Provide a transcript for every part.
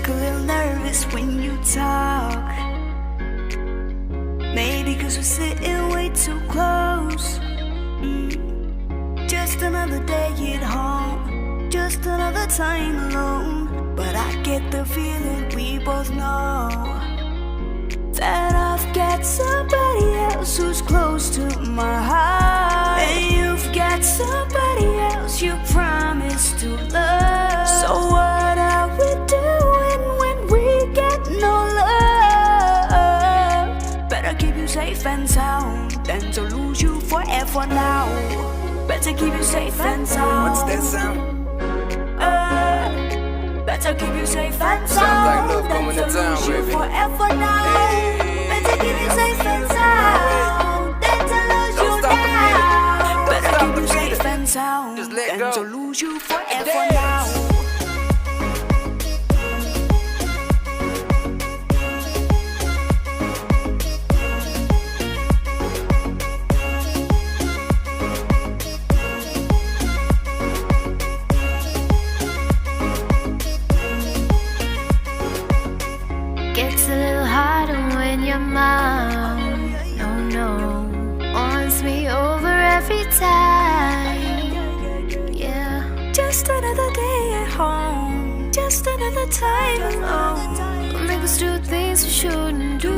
look a little nervous when you talk. Maybe cause we're sitting way too close. Just another day at home, just another time alone. But I get the feeling we both know that I've got somebody else who's close to my heart, and you've got somebody else you promised to love. So what are we doing when we get no love? Better keep you safe and sound than to lose you forever now. Better keep you safe and sound. What's that sound? Better keep you safe and sound than to lose you forever now. Better keep you safe and sound than to lose you now. Better keep you safe and sound than to lose you forever now. Gets a little harder when your mom, no, wants me over every time. Yeah, Just another day at home, just another time alone. don't make us do things we shouldn't do.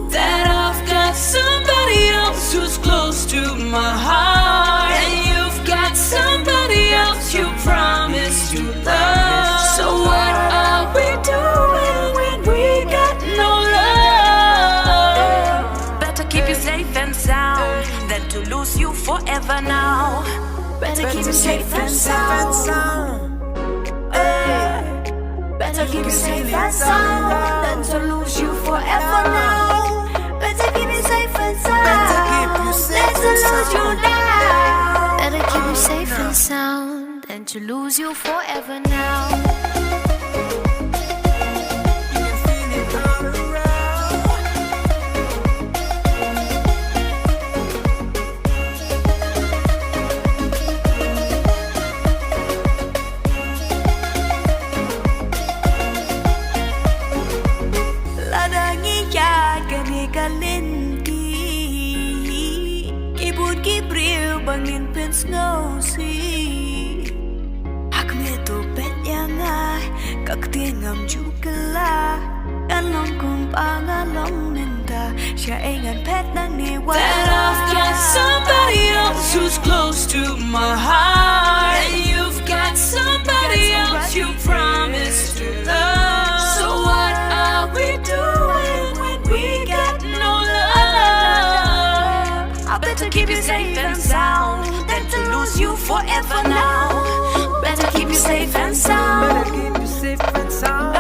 That I've got somebody else who's close to my heart, and you've got somebody else you promised to love. So what are we doing when we got no love? Better keep you safe and sound than to lose you forever now. Better keep you safe and sound. Better keep you safe and sound than to lose you forever now. Better keep you safe and sound than to lose you now. Better keep you safe and sound than to lose you forever now. Bangin pen snow si hak me to pet yang ai các tiếng ngầm chu kala anh long cùng pangalong nenda siya ay ngan pet na ni wa. That I've got somebody else who's close to my heart, and you've got somebody else you promised to love. So what are we doing when we got no love? I better keep you safe and sound than to lose you forever now. Better keep you safe and sound. Better keep you safe and sound.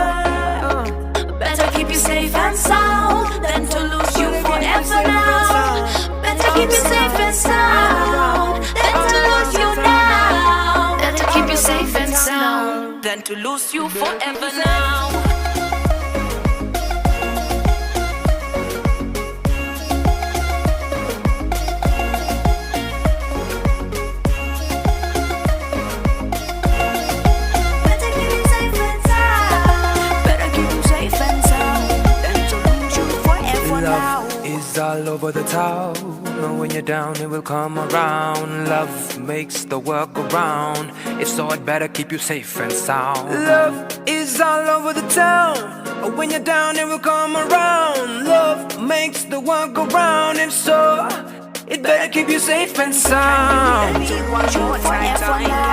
Better keep you safe and sound than to lose you forever now. Better keep you safe and sound than to lose you now. Better keep you safe and sound than to lose you forever now. All over the town, and when you're down it will come around. Love makes the world go round. If so, I'd better keep you safe and sound. Love is all over the town, and when you're down it will come around. Love makes the world go round. If so, it better keep you safe and sound. Forever now.